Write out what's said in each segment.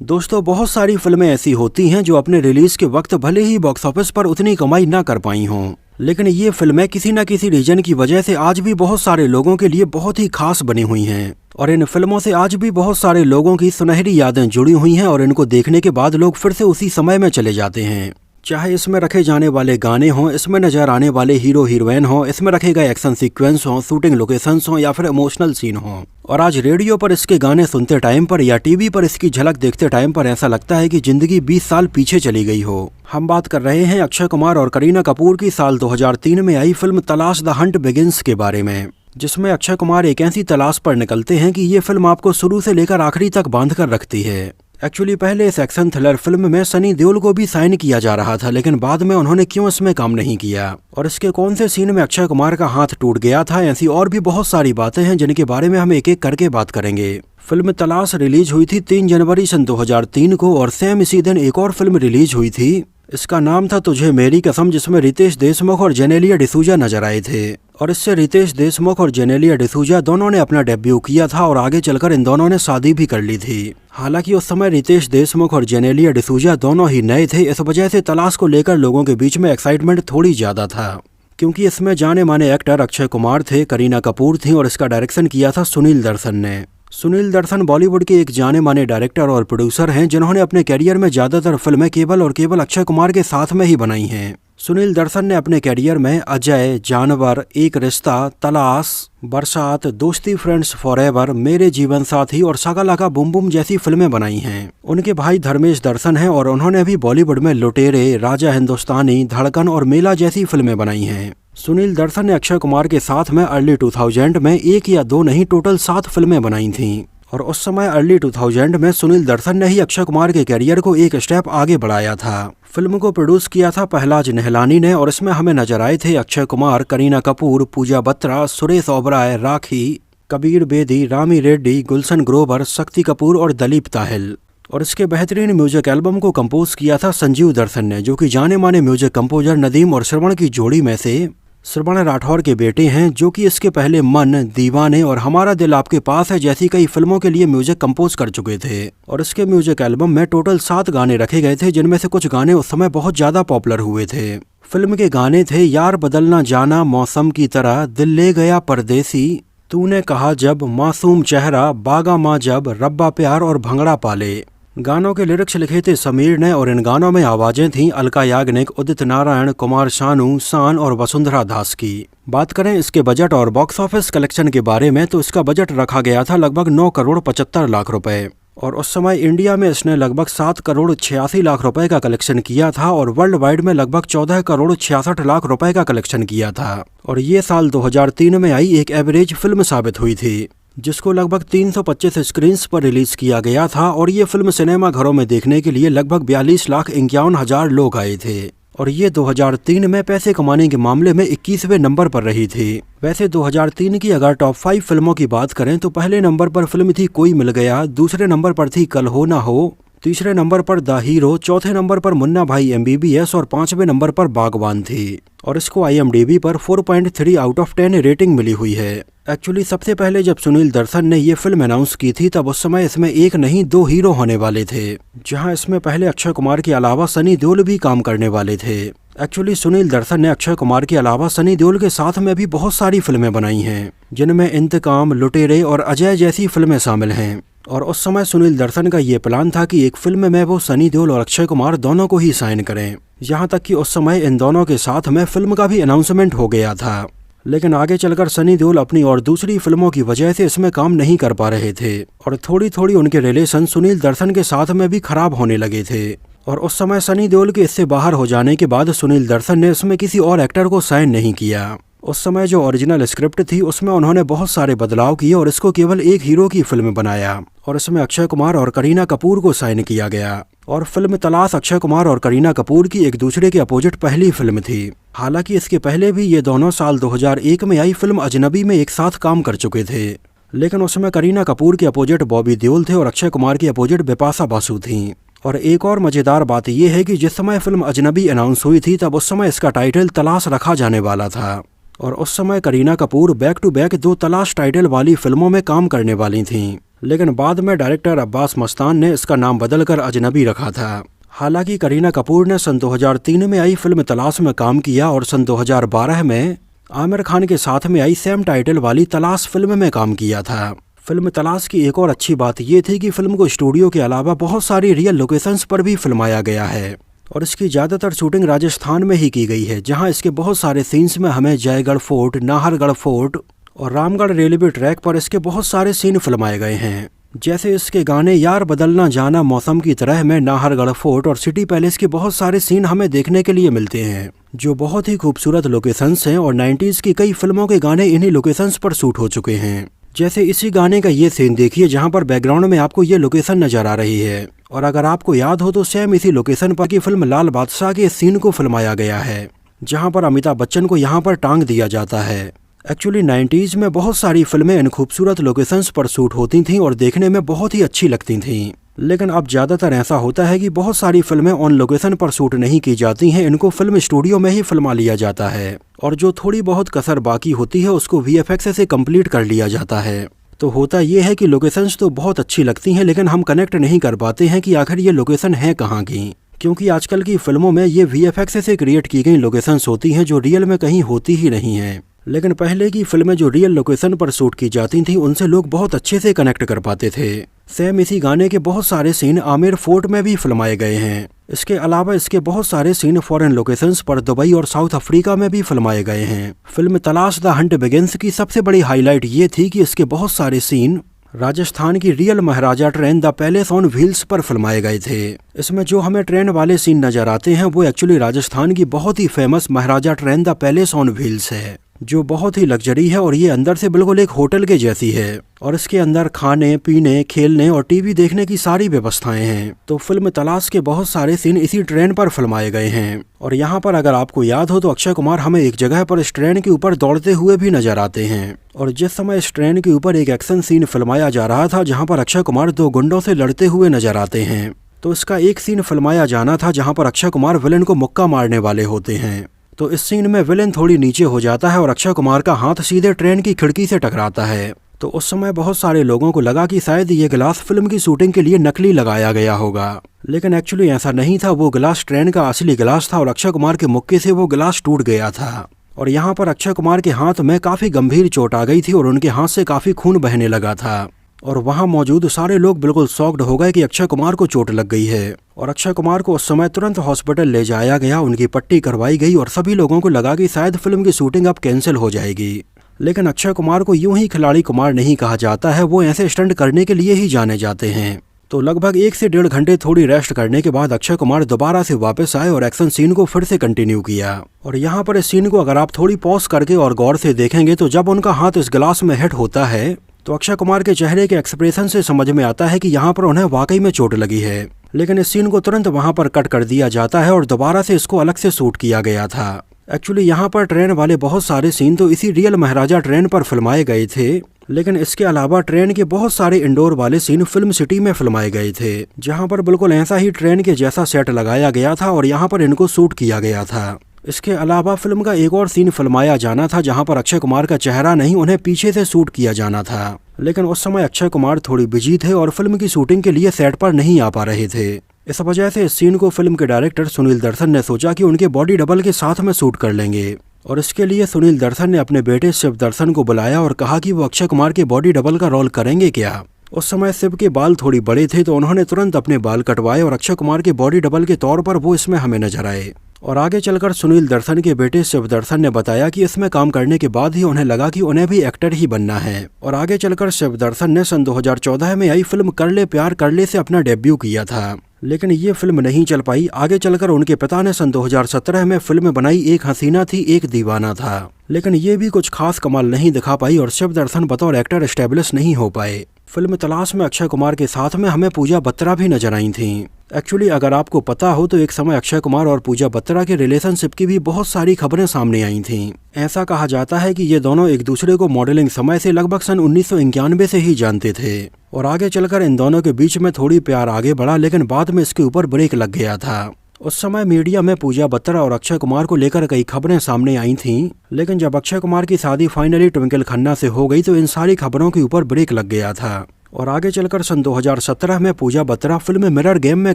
दोस्तों, बहुत सारी फिल्में ऐसी होती हैं जो अपने रिलीज के वक्त भले ही बॉक्स ऑफिस पर उतनी कमाई ना कर पाई हों, लेकिन ये फिल्में किसी न किसी रीजन की वजह से आज भी बहुत सारे लोगों के लिए बहुत ही खास बनी हुई हैं। और इन फिल्मों से आज भी बहुत सारे लोगों की सुनहरी यादें जुड़ी हुई हैं और इनको देखने के बाद लोग फिर से उसी समय में चले जाते हैं। चाहे इसमें रखे जाने वाले गाने हों, इसमें नजर आने वाले हीरो हीरोइन हों, इसमें रखे गए एक्शन सीक्वेंस हों, शूटिंग लोकेशंस हों या फिर इमोशनल सीन हों। और आज रेडियो पर इसके गाने सुनते टाइम पर या टीवी पर इसकी झलक देखते टाइम पर ऐसा लगता है कि जिंदगी 20 साल पीछे चली गई हो। हम बात कर रहे हैं अक्षय कुमार और करीना कपूर की साल 2003 में आई फिल्म तलाश द हंट बिगिंस के बारे में, जिसमें अक्षय कुमार एक ऐसी तलाश पर निकलते हैं कि ये फिल्म आपको शुरू से लेकर आखिरी तक बांध कर रखती है। एक्चुअली पहले इस एक्शन थ्रिलर फिल्म में सनी देओल को भी साइन किया जा रहा था, लेकिन बाद में उन्होंने क्यों इसमें काम नहीं किया और इसके कौन से सीन में अक्षय कुमार का हाथ टूट गया था, ऐसी और भी बहुत सारी बातें हैं जिनके बारे में हम एक एक करके बात करेंगे। फिल्म तलाश रिलीज हुई थी 3 जनवरी सन 2003 को और सेम इसी दिन एक और फिल्म रिलीज हुई थी। इसका नाम था तुझे मेरी कसम, जिसमें रितेश देशमुख और जेनेलिया डिसूजा नजर आए थे। और इससे रितेश देशमुख और जेनेलिया डिसूजा दोनों ने अपना डेब्यू किया था और आगे चलकर इन दोनों ने शादी भी कर ली थी। हालांकि उस समय रितेश देशमुख और जेनेलिया डिसूजा दोनों ही नए थे, इस वजह से तलाश को लेकर लोगों के बीच में एक्साइटमेंट थोड़ी ज्यादा था, क्योंकि इसमें जाने माने एक्टर अक्षय कुमार थे, करीना कपूर थी और इसका डायरेक्शन किया था सुनील दर्शन ने। सुनील दर्शन बॉलीवुड के एक जाने माने डायरेक्टर और प्रोड्यूसर हैं जिन्होंने अपने कैरियर में ज्यादातर फिल्में केवल और केवल अक्षय कुमार के साथ में ही बनाई हैं। सुनील दर्शन ने अपने कैरियर में अजय, जानवर, एक रिश्ता, तलाश, बरसात, दोस्ती फ्रेंड्स फॉरएवर, मेरे जीवन साथी और शाका-लाका बूम बूम जैसी फिल्में बनाई हैं। उनके भाई धर्मेश दर्शन हैं और उन्होंने भी बॉलीवुड में लुटेरे, राजा हिंदुस्तानी, धड़कन और मेला जैसी फिल्में बनाई हैं। सुनील दर्शन ने अक्षय कुमार के साथ में अर्ली 2000 में 1 या 2 नहीं टोटल 7 फिल्में बनाई थीं। और उस समय अर्ली 2000 में सुनील दर्शन ने ही अक्षय कुमार के कैरियर को एक स्टेप आगे बढ़ाया था। फिल्म को प्रोड्यूस किया था पहलाज नेहलानी ने और इसमें हमें नजर आए थे अक्षय कुमार, करीना कपूर, पूजा बत्रा, सुरेश ओबराय, राखी, कबीर बेदी, रामी रेड्डी, गुलशन ग्रोवर, शक्ति कपूर और दलीप ताहिल। और इसके बेहतरीन म्यूजिक एल्बम को कंपोज किया था संजीव दर्शन ने, जो कि जाने माने म्यूजिक कंपोजर नदीम और श्रवण की जोड़ी में से श्रवण राठौर के बेटे हैं, जो कि इसके पहले मन, दीवाने और हमारा दिल आपके पास है जैसी कई फिल्मों के लिए म्यूजिक कंपोज कर चुके थे। और इसके म्यूजिक एल्बम में टोटल 7 गाने रखे गए थे, जिनमें से कुछ गाने उस समय बहुत ज्यादा पॉपुलर हुए थे। फिल्म के गाने थे यार बदलना जाना, मौसम की तरह, दिल ले गया परदेसी, तूने कहा जब, मासूम चेहरा, बागा माँ जब, रब्बा प्यार और भंगड़ा पाले। गानों के लिरिक्स लिखे थे समीर ने और इन गानों में आवाजें थीं अलका याग्निक, उदित नारायण, कुमार शानू, शान और वसुंधरा दास की। बात करें इसके बजट और बॉक्स ऑफिस कलेक्शन के बारे में तो इसका बजट रखा गया था लगभग 9 करोड़ 75 लाख रुपए और उस समय इंडिया में इसने लगभग 7 करोड़ 86 लाख रुपए का कलेक्शन किया था और वर्ल्ड वाइड में लगभग 14 करोड़ 66 लाख रुपए का कलेक्शन किया था। और ये साल 2003 में आई एक एवरेज फिल्म साबित हुई थी, जिसको लगभग 325 स्क्रीन्स पर रिलीज किया गया था और ये फिल्म सिनेमा घरों में देखने के लिए लगभग 42,51,000 लोग आए थे। और ये 2003 में पैसे कमाने के मामले में 21वें नंबर पर रही थी। वैसे 2003 की अगर टॉप 5 फिल्मों की बात करें तो पहले नंबर पर फिल्म थी कोई मिल गया, दूसरे नंबर पर थी कल हो ना हो, तीसरे नंबर पर द हीरो, चौथे नंबर पर मुन्ना भाई MBBS और 5वें नंबर पर बागवान थी। और इसको IMDb पर 4.3 आउट ऑफ 10 रेटिंग मिली हुई है। एक्चुअली सबसे पहले जब सुनील दर्शन ने ये फिल्म अनाउंस की थी तब उस समय इसमें 1 नहीं 2 हीरो होने वाले थे, जहां इसमें पहले अक्षय कुमार के अलावा सनी देओल भी काम करने वाले थे। एक्चुअली सुनील दर्शन ने अक्षय कुमार के अलावा सनी देओल के साथ में भी बहुत सारी फिल्में बनाई हैं, जिनमें इंतकाम, लुटेरे और अजय जैसी फिल्में शामिल हैं। और उस समय सुनील दर्शन का ये प्लान था कि एक फिल्म में वो सनी देओल और अक्षय कुमार दोनों को ही साइन करें। यहाँ तक कि उस समय इन दोनों के साथ में फिल्म का भी अनाउंसमेंट हो गया था, लेकिन आगे चलकर सनी देओल अपनी और दूसरी फिल्मों की वजह से इसमें काम नहीं कर पा रहे थे और थोड़ी थोड़ी उनके रिलेशन सुनील दर्शन के साथ में भी खराब होने लगे थे। और उस समय सनी देओल के इससे बाहर हो जाने के बाद सुनील दर्शन ने इसमें किसी और एक्टर को साइन नहीं किया। उस समय जो ओरिजिनल स्क्रिप्ट थी उसमें उन्होंने बहुत सारे बदलाव किए और इसको केवल एक हीरो की फिल्म बनाया और इसमें अक्षय कुमार और करीना कपूर को साइन किया गया। और फिल्म तलाश अक्षय कुमार और करीना कपूर की एक दूसरे के अपोजिट पहली फिल्म थी। हालांकि इसके पहले भी ये दोनों साल 2001 में आई फिल्म अजनबी में एक साथ काम कर चुके थे, लेकिन उसमें करीना कपूर के अपोजिट बॉबी देओल थे और अक्षय कुमार के अपोजिट बिपाशा बासु थीं। और एक और मजेदार बात यह है कि जिस समय फिल्म अजनबी अनाउंस हुई थी तब उस समय इसका टाइटल तलाश रखा जाने वाला था और उस समय Kareena Kapoor back to back 2 Talaash title वाली फिल्मों में काम करने वाली थीं। लेकिन बाद में डायरेक्टर अब्बास मस्तान ने इसका नाम बदलकर अजनबी रखा था। हालांकि करीना कपूर ने सन 2003 में आई फिल्म तलाश में काम किया और सन 2012 में आमिर खान के साथ में आई सेम टाइटल वाली तलाश फिल्म में काम किया था। फिल्म तलाश की एक और अच्छी बात ये थी कि फिल्म को स्टूडियो के अलावा बहुत सारी रियल लोकेशंस पर भी फिल्माया गया है और इसकी ज़्यादातर शूटिंग राजस्थान में ही की गई है, जहां इसके बहुत सारे सीन्स में हमें जयगढ़ फोर्ट, नाहरगढ़ फोर्ट और रामगढ़ रेलवे ट्रैक पर इसके बहुत सारे सीन फिल्माए गए हैं। जैसे इसके गाने यार बदलना जाना मौसम की तरह में नाहरगढ़ फोर्ट और सिटी पैलेस के बहुत सारे सीन हमें देखने के लिए मिलते हैं, जो बहुत ही खूबसूरत लोकेशंस हैं और 90s की कई फिल्मों के गाने इन्हीं लोकेशंस पर शूट हो चुके हैं। जैसे इसी गाने का ये सीन देखिए, जहाँ पर बैकग्राउंड में आपको ये लोकेशन नजर आ रही है, और अगर आपको याद हो तो सेम इसी लोकेशन पर की फिल्म लाल बादशाह के सीन को फिल्माया गया है, जहाँ पर अमिताभ बच्चन को यहाँ पर टांग दिया जाता है। एक्चुअली 90s में बहुत सारी फिल्में इन खूबसूरत लोकेशंस पर शूट होती थीं और देखने में बहुत ही अच्छी लगती थीं, लेकिन अब ज़्यादातर ऐसा होता है कि बहुत सारी फिल्में ऑन लोकेशन पर शूट नहीं की जाती हैं, इनको फिल्म स्टूडियो में ही फिल्मा लिया जाता है और जो थोड़ी बहुत कसर बाकी होती है उसको VFX से कंप्लीट कर लिया जाता है। तो होता ये है कि लोकेशंस तो बहुत अच्छी लगती हैं, लेकिन हम कनेक्ट नहीं कर पाते हैं कि आखिर ये लोकेशन है कहाँ की, क्योंकि आजकल की फिल्मों में ये VFX से क्रिएट की गई लोकेशंस होती हैं जो रियल में कहीं होती ही नहीं हैं। लेकिन पहले की फिल्में जो रियल लोकेशन पर शूट की जाती थीं उनसे लोग बहुत अच्छे से कनेक्ट कर पाते थे। सेम इसी गाने के बहुत सारे सीन आमेर फोर्ट में भी फिल्माए गए हैं। इसके अलावा इसके बहुत सारे सीन फॉरेन लोकेशंस पर दुबई और साउथ अफ्रीका में भी फिल्माए गए हैं। फिल्म तलाश द हंट बिगिंस की सबसे बड़ी हाईलाइट ये थी कि इसके बहुत सारे सीन राजस्थान की real Maharaja train the palace on wheels पर फिल्माए गए थे। इसमें जो हमें ट्रेन वाले सीन नजर आते हैं वो एक्चुअली राजस्थान की बहुत ही famous Maharaja train the palace on wheels है, जो बहुत ही लग्जरी है और ये अंदर से बिल्कुल एक होटल के जैसी है और इसके अंदर खाने पीने, खेलने और टीवी देखने की सारी व्यवस्थाएं हैं। तो फिल्म तलाश के बहुत सारे सीन इसी ट्रेन पर फिल्माए गए हैं और यहाँ पर अगर आपको याद हो तो अक्षय कुमार हमें एक जगह पर इस ट्रेन के ऊपर दौड़ते हुए भी नजर आते हैं और जिस समय इस ट्रेन के ऊपर एक एक्शन सीन फिल्माया जा रहा था जहाँ पर अक्षय कुमार दो गुंडों से लड़ते हुए नजर आते हैं, तो इसका एक सीन फिल्माया जाना था जहाँ पर अक्षय कुमार विलेन को मुक्का मारने वाले होते हैं। तो इस सीन में विलेन थोड़ी नीचे हो जाता है और अक्षय कुमार का हाथ सीधे ट्रेन की खिड़की से टकराता है। तो उस समय बहुत सारे लोगों को लगा कि शायद ये गिलास फिल्म की शूटिंग के लिए नकली लगाया गया होगा, लेकिन एक्चुअली ऐसा नहीं था। वो गिलास ट्रेन का असली गिलास था और अक्षय कुमार के मुक्के से वो गिलास टूट गया था और यहाँ पर अक्षय कुमार के हाथ में काफी गंभीर चोट आ गई थी और उनके हाथ से काफी खून बहने लगा था और वहां मौजूद सारे लोग बिल्कुल शॉक्ड हो गए कि अक्षय कुमार को चोट लग गई है और अक्षय कुमार को उस समय तुरंत हॉस्पिटल ले जाया गया, उनकी पट्टी करवाई गई और सभी लोगों को लगा कि शायद फिल्म की शूटिंग अब कैंसिल हो जाएगी। लेकिन अक्षय कुमार को यूं ही खिलाड़ी कुमार नहीं कहा जाता है, वो ऐसे स्टंट करने के लिए ही जाने जाते हैं। तो लगभग 1 से 1.5 घंटे थोड़ी रेस्ट करने के बाद अक्षय कुमार दोबारा से वापस आए और एक्शन सीन को फिर से कंटिन्यू किया। और यहाँ पर इस सीन को अगर आप थोड़ी पॉज करके और गौर से देखेंगे तो जब उनका हाथ इस गिलास में हिट होता है तो अक्षय कुमार के चेहरे के एक्सप्रेशन से समझ में आता है कि यहाँ पर उन्हें वाकई में चोट लगी है। लेकिन इस सीन को तुरंत वहाँ पर कट कर दिया जाता है और दोबारा से इसको अलग से शूट किया गया था। एक्चुअली यहाँ पर ट्रेन वाले बहुत सारे सीन तो इसी रियल महाराजा ट्रेन पर फिल्माए गए थे, लेकिन इसके अलावा ट्रेन के बहुत सारे इंडोर वाले सीन फिल्म सिटी में फिल्माए गए थे, जहाँ पर बिल्कुल ऐसा ही ट्रेन के जैसा सेट लगाया गया था और यहाँ पर इनको शूट किया गया था। इसके अलावा फिल्म का एक और सीन फिल्माया जाना था जहां पर अक्षय कुमार का चेहरा नहीं, उन्हें पीछे से शूट किया जाना था, लेकिन उस समय अक्षय कुमार थोड़ी बिजी थे और फिल्म की शूटिंग के लिए सेट पर नहीं आ पा रहे थे। इस वजह से इस सीन को फिल्म के डायरेक्टर सुनील दर्शन ने सोचा कि उनके बॉडी डबल के साथ में शूट कर लेंगे और इसके लिए सुनील दर्शन ने अपने बेटे शिव दर्शन को बुलाया और कहा कि वो अक्षय कुमार के बॉडी डबल का रोल करेंगे क्या। उस समय शिव के बाल थोड़ी बड़े थे तो उन्होंने तुरंत अपने बाल कटवाए और अक्षय कुमार के बॉडी डबल के तौर पर वो इसमें हमें नजर आए। और आगे चलकर सुनील दर्शन के बेटे शिव दर्शन ने बताया कि इसमें काम करने के बाद ही उन्हें लगा कि उन्हें भी एक्टर ही बनना है और आगे चलकर शिव दर्शन ने सन 2014 में आई फिल्म कर ले प्यार कर ले से अपना डेब्यू किया था, लेकिन ये फिल्म नहीं चल पाई। आगे चलकर उनके पिता ने सन 2017 में फिल्म बनाई एक हसीना थी एक दीवाना था, लेकिन ये भी कुछ खास कमाल नहीं दिखा पाई और शिव दर्शन बतौर एक्टर एस्टेब्लिश नहीं हो पाए। फिल्म तलाश में अक्षय कुमार के साथ में हमें पूजा बत्रा भी नजर आई थी। एक्चुअली अगर आपको पता हो तो एक समय अक्षय कुमार और पूजा बत्रा के रिलेशनशिप की भी बहुत सारी खबरें सामने आई थीं। ऐसा कहा जाता है कि ये दोनों एक दूसरे को मॉडलिंग समय से लगभग सन 1991 से ही जानते थे और आगे चलकर इन दोनों के बीच में थोड़ी प्यार आगे बढ़ा, लेकिन बाद में इसके ऊपर ब्रेक लग गया था। उस समय मीडिया में पूजा बत्रा और अक्षय कुमार को लेकर कई खबरें सामने आई थीं, लेकिन जब अक्षय कुमार की शादी फाइनली ट्विंकल खन्ना से हो गई तो इन सारी खबरों के ऊपर ब्रेक लग गया था और आगे चलकर सन 2017 में पूजा बत्रा फिल्म मिरर गेम में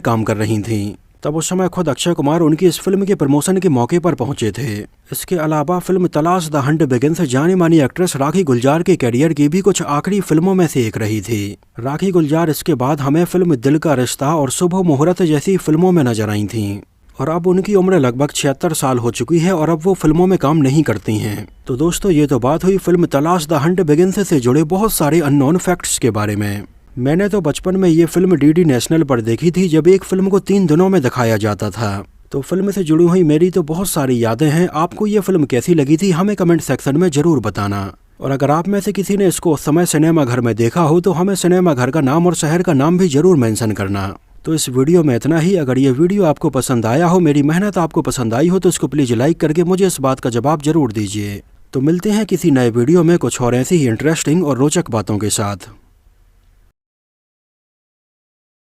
काम कर रही थीं। तब उस समय खुद अक्षय कुमार उनकी इस फिल्म के प्रमोशन के मौके पर पहुंचे थे। इसके अलावा फिल्म तलाश द हंट बिगिंस जानी मानी एक्ट्रेस राखी गुलजार के करियर की भी कुछ आखिरी फिल्मों में से एक रही थी। राखी गुलजार इसके बाद हमें फिल्म दिल का रिश्ता और शुभ मुहूर्त जैसी फिल्मों में नजर आई थीं। और अब उनकी उम्र लगभग 76 साल हो चुकी है और अब वो फिल्मों में काम नहीं करती हैं। तो दोस्तों, ये तो बात हुई फिल्म तलाश द हंट बिगिंस से जुड़े बहुत सारे अननोन फैक्ट्स के बारे में। मैंने तो बचपन में ये फिल्म डीडी नेशनल पर देखी थी, जब एक फिल्म को 3 दिनों में दिखाया जाता था। तो फिल्म से जुड़ी हुई मेरी तो बहुत सारी यादें हैं। आपको ये फिल्म कैसी लगी थी हमें कमेंट सेक्शन में जरूर बताना। और अगर आप में से किसी ने इसको उस समय सिनेमा घर में देखा हो तो हमें सिनेमा घर का नाम और शहर का नाम भी जरूर मेंशन करना। तो इस वीडियो में इतना ही। अगर ये वीडियो आपको पसंद आया हो, मेरी मेहनत आपको पसंद आई हो, तो इसको प्लीज़ लाइक करके मुझे इस बात का जवाब जरूर दीजिए। तो मिलते हैं किसी नए वीडियो में कुछ और ऐसी ही इंटरेस्टिंग और रोचक बातों के साथ।